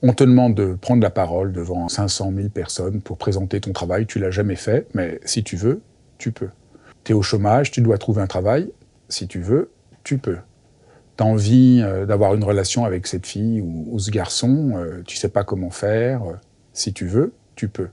On te demande de prendre la parole devant 500 000 personnes pour présenter ton travail. Tu l'as jamais fait, mais si tu veux, tu peux. Tu es au chômage, tu dois trouver un travail. Si tu veux, tu peux. Tu as envie d'avoir une relation avec cette fille ou ce garçon, tu sais pas comment faire. Si tu veux, tu peux.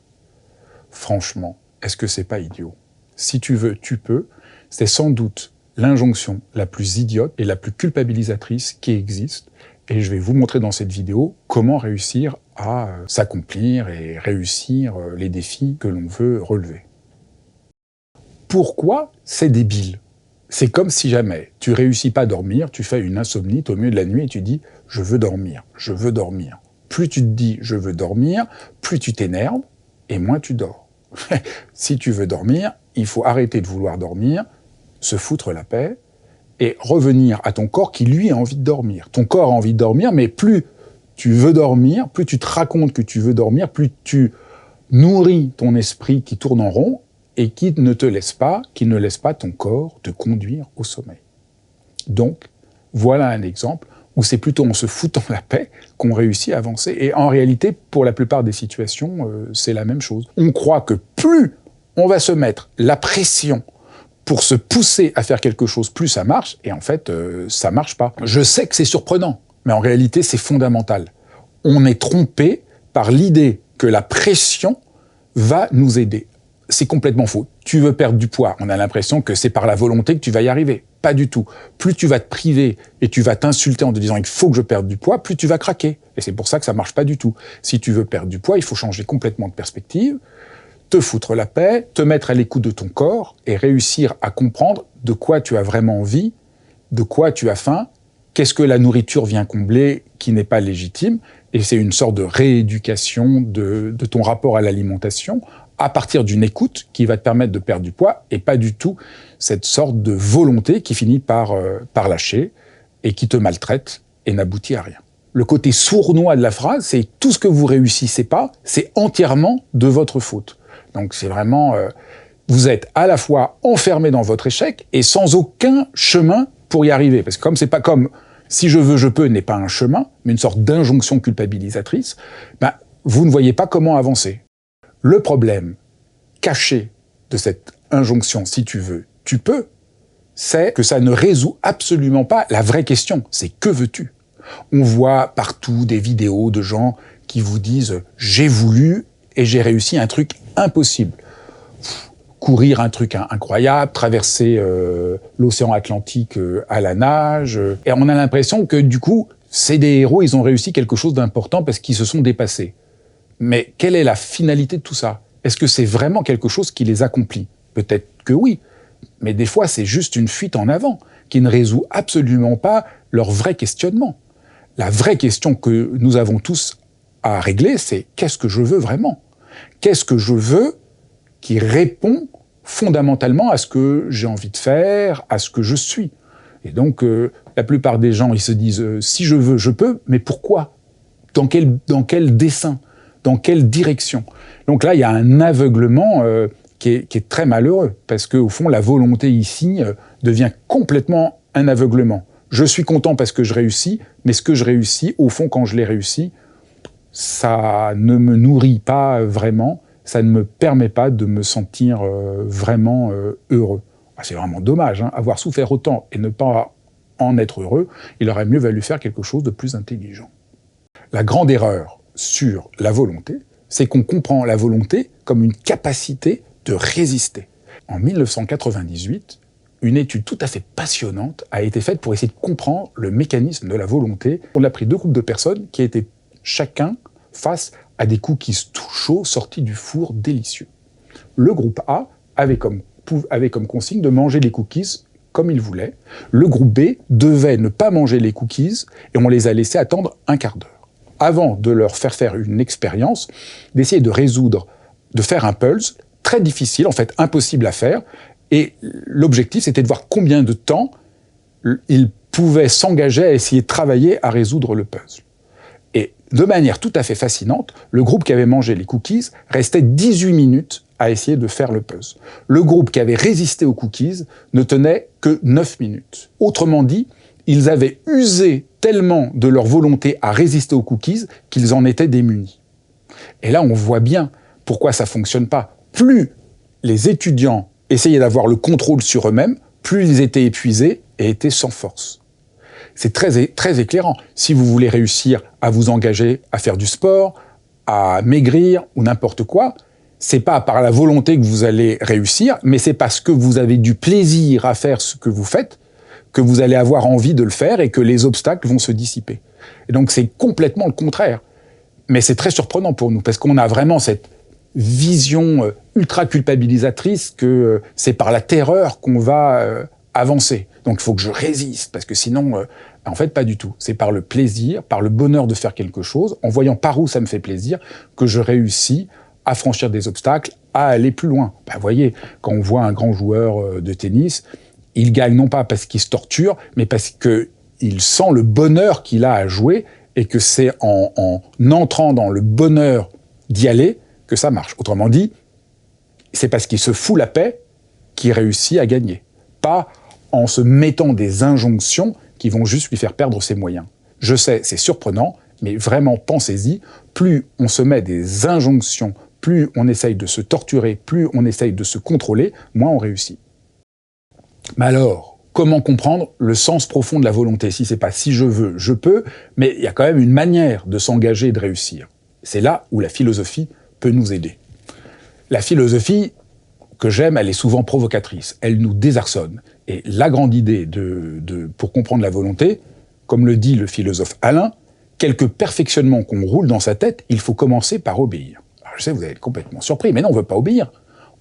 Franchement, est-ce que c'est pas idiot? Si tu veux, tu peux. C'est sans doute l'injonction la plus idiote et la plus culpabilisatrice qui existe. Et je vais vous montrer dans cette vidéo comment réussir à s'accomplir et réussir les défis que l'on veut relever. Pourquoi c'est débile? C'est comme si jamais tu réussis pas à dormir, tu fais une insomnie au milieu de la nuit et tu dis « je veux dormir, je veux dormir ». Plus tu te dis « je veux dormir », plus tu t'énerves et moins tu dors. Si tu veux dormir, il faut arrêter de vouloir dormir, se foutre la paix et revenir à ton corps qui, lui, a envie de dormir. Ton corps a envie de dormir, mais plus tu veux dormir, plus tu te racontes que tu veux dormir, plus tu nourris ton esprit qui tourne en rond et qui ne laisse pas ton corps te conduire au sommeil. Donc, voilà un exemple où c'est plutôt en se foutant la paix qu'on réussit à avancer. Et en réalité, pour la plupart des situations, c'est la même chose. On croit que plus on va se mettre la pression pour se pousser à faire quelque chose, plus ça marche, et en fait, ça marche pas. Je sais que c'est surprenant, mais en réalité, c'est fondamental. On est trompé par l'idée que la pression va nous aider. C'est complètement faux. Tu veux perdre du poids, on a l'impression que c'est par la volonté que tu vas y arriver. Pas du tout. Plus tu vas te priver et tu vas t'insulter en te disant « il faut que je perde du poids », plus tu vas craquer. Et c'est pour ça que ça marche pas du tout. Si tu veux perdre du poids, il faut changer complètement de perspective, te foutre la paix, te mettre à l'écoute de ton corps et réussir à comprendre de quoi tu as vraiment envie, de quoi tu as faim, qu'est-ce que la nourriture vient combler qui n'est pas légitime. Et c'est une sorte de rééducation de ton rapport à l'alimentation à partir d'une écoute qui va te permettre de perdre du poids et pas du tout cette sorte de volonté qui finit par lâcher et qui te maltraite et n'aboutit à rien. Le côté sournois de la phrase, c'est tout ce que vous réussissez pas, c'est entièrement de votre faute. Donc c'est vraiment, vous êtes à la fois enfermé dans votre échec et sans aucun chemin pour y arriver. Parce que comme c'est pas comme si je veux, je peux n'est pas un chemin, mais une sorte d'injonction culpabilisatrice, ben, vous ne voyez pas comment avancer. Le problème caché de cette injonction, si tu veux, tu peux, c'est que ça ne résout absolument pas la vraie question, c'est que veux-tu? On voit partout des vidéos de gens qui vous disent « j'ai voulu et j'ai réussi un truc impossible ». Courir un truc incroyable, traverser l'océan Atlantique à la nage, et on a l'impression que du coup, c'est des héros, ils ont réussi quelque chose d'important parce qu'ils se sont dépassés. Mais quelle est la finalité de tout ça? Est-ce que c'est vraiment quelque chose qui les accomplit? Peut-être que oui, mais des fois c'est juste une fuite en avant qui ne résout absolument pas leur vrai questionnement. La vraie question que nous avons tous à régler, c'est qu'est-ce que je veux vraiment? Qu'est-ce que je veux qui répond fondamentalement à ce que j'ai envie de faire, à ce que je suis? Et donc, la plupart des gens, ils se disent si je veux, je peux, mais pourquoi? Dans quel dessein? Dans quelle direction? Donc là, il y a un aveuglement qui est très malheureux, parce qu'au fond, la volonté ici devient complètement un aveuglement. Je suis content parce que je réussis, mais ce que je réussis, au fond, quand je l'ai réussi, ça ne me nourrit pas vraiment, ça ne me permet pas de me sentir vraiment heureux. C'est vraiment dommage, hein, avoir souffert autant et ne pas en être heureux, il aurait mieux valu faire quelque chose de plus intelligent. La grande erreur sur la volonté, c'est qu'on comprend la volonté comme une capacité de résister. En 1998, une étude tout à fait passionnante a été faite pour essayer de comprendre le mécanisme de la volonté. On a pris deux groupes de personnes qui étaient chacun face à des cookies tout chauds sortis du four délicieux. Le groupe A avait comme consigne de manger les cookies comme il voulait. Le groupe B devait ne pas manger les cookies et on les a laissés attendre un quart d'heure. Avant de leur faire une expérience, d'essayer de résoudre, de faire un puzzle très difficile, en fait impossible à faire, et l'objectif c'était de voir combien de temps ils pouvaient s'engager à essayer de travailler à résoudre le puzzle. Et de manière tout à fait fascinante, le groupe qui avait mangé les cookies restait 18 minutes à essayer de faire le puzzle. Le groupe qui avait résisté aux cookies ne tenait que 9 minutes. Autrement dit, ils avaient usé tellement de leur volonté à résister aux cookies qu'ils en étaient démunis. Et là, on voit bien pourquoi ça ne fonctionne pas. Plus les étudiants essayaient d'avoir le contrôle sur eux-mêmes, plus ils étaient épuisés et étaient sans force. C'est très éclairant. Si vous voulez réussir à vous engager à faire du sport, à maigrir ou n'importe quoi, c'est pas par la volonté que vous allez réussir, mais c'est parce que vous avez du plaisir à faire ce que vous faites que vous allez avoir envie de le faire et que les obstacles vont se dissiper. Et donc c'est complètement le contraire. Mais c'est très surprenant pour nous, parce qu'on a vraiment cette vision ultra culpabilisatrice que c'est par la terreur qu'on va avancer. Donc il faut que je résiste, parce que sinon, en fait, pas du tout. C'est par le plaisir, par le bonheur de faire quelque chose, en voyant par où ça me fait plaisir, que je réussis à franchir des obstacles, à aller plus loin. Ben, vous voyez, quand on voit un grand joueur de tennis, il gagne non pas parce qu'il se torture, mais parce qu'il sent le bonheur qu'il a à jouer, et que c'est en entrant dans le bonheur d'y aller que ça marche. Autrement dit, c'est parce qu'il se fout la paix qu'il réussit à gagner. Pas en se mettant des injonctions qui vont juste lui faire perdre ses moyens. Je sais, c'est surprenant, mais vraiment, pensez-y. Plus on se met des injonctions, plus on essaye de se torturer, plus on essaye de se contrôler, moins on réussit. Mais alors, comment comprendre le sens profond de la volonté? Si c'est pas si je veux, je peux, mais il y a quand même une manière de s'engager et de réussir. C'est là où la philosophie peut nous aider. La philosophie que j'aime, elle est souvent provocatrice, elle nous désarçonne. Et la grande idée pour comprendre la volonté, comme le dit le philosophe Alain, quelque perfectionnement qu'on roule dans sa tête, il faut commencer par obéir. Alors je sais, vous allez être complètement surpris, mais non, on ne veut pas obéir.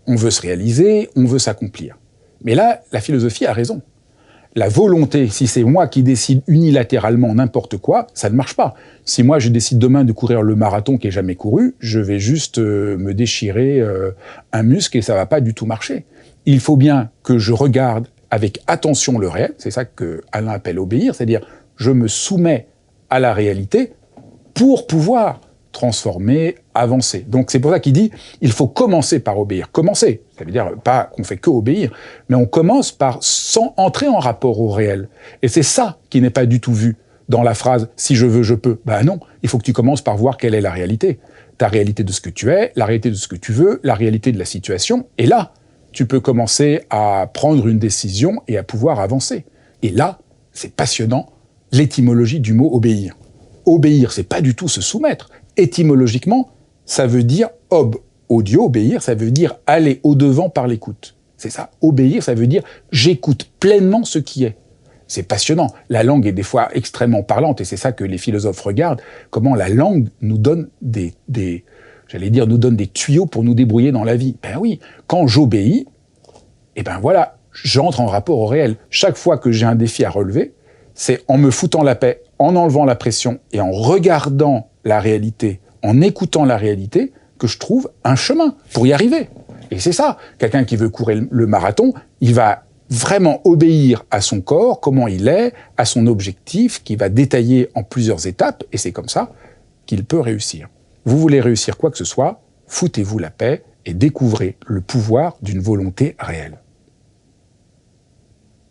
On veut se réaliser, on veut s'accomplir. Mais là, la philosophie a raison. La volonté, si c'est moi qui décide unilatéralement n'importe quoi, ça ne marche pas. Si moi je décide demain de courir le marathon qui n'est jamais couru, je vais juste me déchirer un muscle et ça ne va pas du tout marcher. Il faut bien que je regarde avec attention le réel, c'est ça que Alain appelle obéir, c'est-à-dire je me soumets à la réalité pour pouvoir transformer, avancer. Donc c'est pour ça qu'il dit, il faut commencer par obéir. Commencer, ça veut dire pas qu'on fait que obéir, mais on commence par sans entrer en rapport au réel. Et c'est ça qui n'est pas du tout vu dans la phrase « si je veux, je peux ». Ben non, il faut que tu commences par voir quelle est la réalité. Ta réalité de ce que tu es, la réalité de ce que tu veux, la réalité de la situation. Et là, tu peux commencer à prendre une décision et à pouvoir avancer. Et là, c'est passionnant, l'étymologie du mot « obéir ». Obéir, c'est pas du tout se soumettre. Étymologiquement, ça veut dire audio, obéir, ça veut dire aller au-devant par l'écoute. C'est ça, obéir, ça veut dire j'écoute pleinement ce qui est. C'est passionnant. La langue est des fois extrêmement parlante, et c'est ça que les philosophes regardent, comment la langue nous donne nous donne des tuyaux pour nous débrouiller dans la vie. Ben oui, quand j'obéis, et ben voilà, j'entre en rapport au réel. Chaque fois que j'ai un défi à relever, c'est en me foutant la paix, en enlevant la pression et en regardant la réalité, en écoutant la réalité, que je trouve un chemin pour y arriver. Et c'est ça, quelqu'un qui veut courir le marathon, il va vraiment obéir à son corps, comment il est, à son objectif, qu'il va détailler en plusieurs étapes, et c'est comme ça qu'il peut réussir. Vous voulez réussir quoi que ce soit, foutez-vous la paix et découvrez le pouvoir d'une volonté réelle.